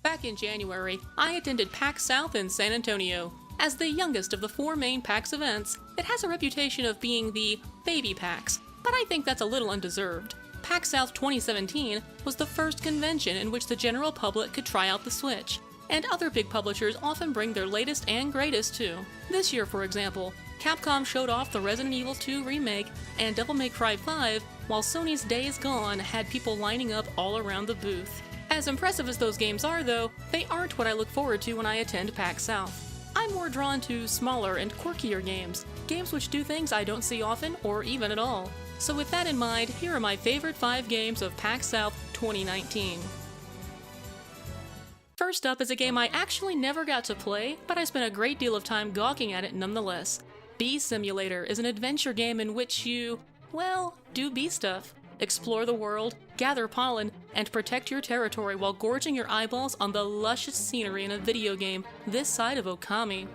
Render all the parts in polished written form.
Back in January, I attended PAX South in San Antonio. As the youngest of the 4 main PAX events, it has a reputation of being the baby PAX, but I think that's a little undeserved. PAX South 2017 was the first convention in which the general public could try out the Switch, and other big publishers often bring their latest and greatest too. This year, for example, Capcom showed off the Resident Evil 2 remake and Devil May Cry 5, while Sony's Days Gone had people lining up all around the booth. As impressive as those games are, though, they aren't what I look forward to when I attend PAX South. I'm more drawn to smaller and quirkier games which do things I don't see often or even at all. So with that in mind, here are my favorite 5 games of PAX South 2019. First up is a game I actually never got to play, but I spent a great deal of time gawking at it nonetheless. Bee Simulator is an adventure game in which you, well, do bee stuff. Explore the world, gather pollen, and protect your territory while gorging your eyeballs on the luscious scenery in a video game this side of Okami.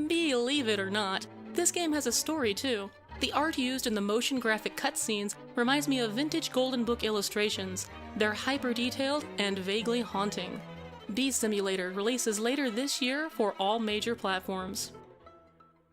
Believe it or not, this game has a story too. The art used in the motion graphic cutscenes reminds me of vintage Golden Book illustrations. They're hyper-detailed and vaguely haunting. Bee Simulator releases later this year for all major platforms.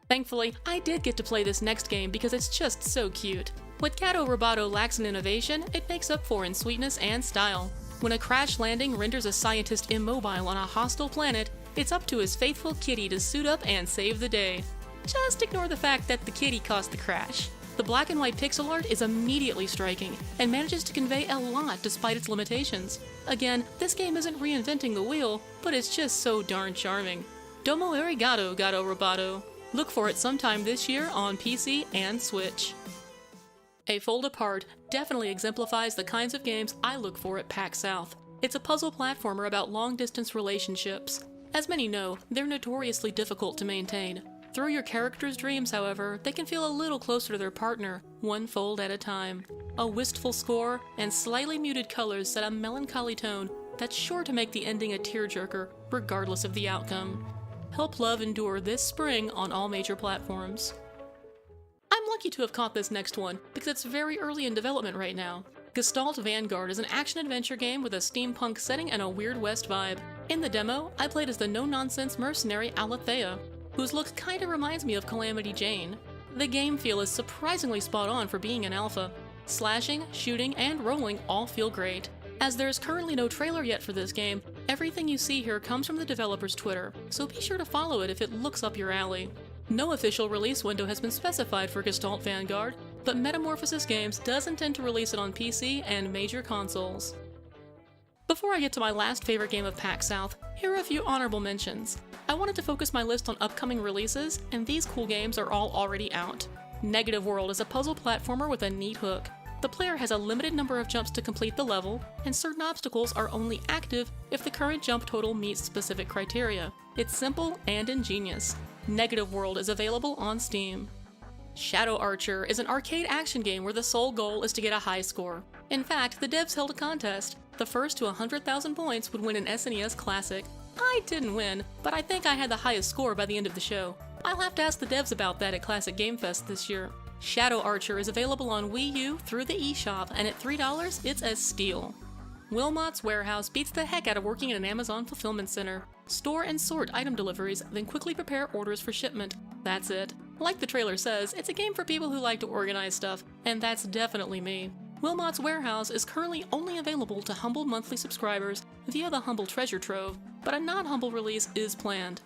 Thankfully, I did get to play this next game because it's just so cute. What Caddo Roboto lacks in innovation, it makes up for in sweetness and style. When a crash landing renders a scientist immobile on a hostile planet, it's up to his faithful kitty to suit up and save the day. Just ignore the fact that the kitty caused the crash. The black and white pixel art is immediately striking and manages to convey a lot despite its limitations. Again, this game isn't reinventing the wheel, but it's just so darn charming. Domo arigato, Caddo Roboto. Look for it sometime this year on PC and Switch. A Fold Apart definitely exemplifies the kinds of games I look for at PAX South. It's a puzzle platformer about long-distance relationships. As many know, they're notoriously difficult to maintain. Through your character's dreams, however, they can feel a little closer to their partner, one fold at a time. A wistful score and slightly muted colors set a melancholy tone that's sure to make the ending a tearjerker, regardless of the outcome. Help love endure this spring on all major platforms. I'm lucky to have caught this next one, because it's very early in development right now. Gestalt Vanguard is an action-adventure game with a steampunk setting and a Weird West vibe. In the demo, I played as the no-nonsense mercenary Alethea, whose look kinda reminds me of Calamity Jane. The game feel is surprisingly spot on for being an alpha. Slashing, shooting, and rolling all feel great. As there is currently no trailer yet for this game, everything you see here comes from the developer's Twitter, so be sure to follow it if it looks up your alley. No official release window has been specified for Gestalt Vanguard, but Metamorphosis Games does intend to release it on PC and major consoles. Before I get to my last favorite game of PAX South, here are a few honorable mentions. I wanted to focus my list on upcoming releases, and these cool games are all already out. Negative World is a puzzle platformer with a neat hook. The player has a limited number of jumps to complete the level, and certain obstacles are only active if the current jump total meets specific criteria. It's simple and ingenious. Negative World is available on Steam. Shadow Archer is an arcade action game where the sole goal is to get a high score. In fact, the devs held a contest. The first to 100,000 points would win an SNES Classic. I didn't win, but I think I had the highest score by the end of the show. I'll have to ask the devs about that at Classic Game Fest this year. Shadow Archer is available on Wii U through the eShop, and at $3, it's a steal. Wilmot's Warehouse beats the heck out of working in an Amazon fulfillment center. Store and sort item deliveries, then quickly prepare orders for shipment. That's it. Like the trailer says, it's a game for people who like to organize stuff, and that's definitely me. Wilmot's Warehouse is currently only available to Humble monthly subscribers via the Humble Treasure Trove, but a non-Humble release is planned.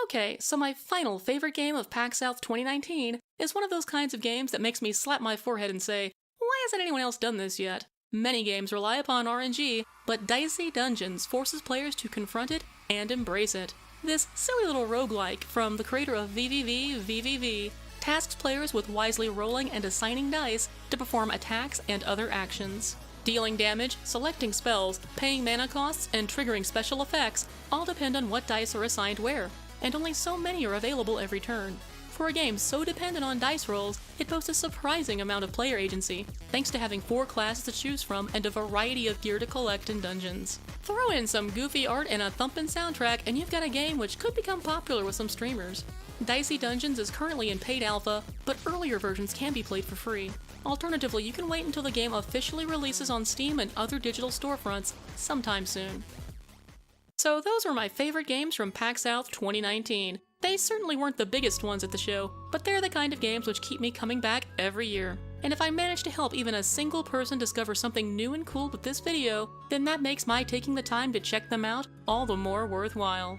Okay, so my final favorite game of PAX South 2019 is one of those kinds of games that makes me slap my forehead and say, why hasn't anyone else done this yet? Many games rely upon RNG, but Dicey Dungeons forces players to confront it and embrace it. This silly little roguelike from the creator of VVV tasks players with wisely rolling and assigning dice to perform attacks and other actions. Dealing damage, selecting spells, paying mana costs, and triggering special effects all depend on what dice are assigned where, and only so many are available every turn. For a game so dependent on dice rolls, it boasts a surprising amount of player agency, thanks to having 4 classes to choose from and a variety of gear to collect in dungeons. Throw in some goofy art and a thumpin' soundtrack and you've got a game which could become popular with some streamers. Dicey Dungeons is currently in paid alpha, but earlier versions can be played for free. Alternatively, you can wait until the game officially releases on Steam and other digital storefronts sometime soon. So those were my favorite games from PAX South 2019. They certainly weren't the biggest ones at the show, but they're the kind of games which keep me coming back every year. And if I manage to help even a single person discover something new and cool with this video, then that makes my taking the time to check them out all the more worthwhile.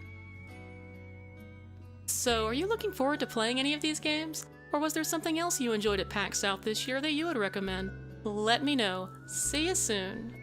So, are you looking forward to playing any of these games? Or was there something else you enjoyed at PAX South this year that you would recommend? Let me know. See you soon.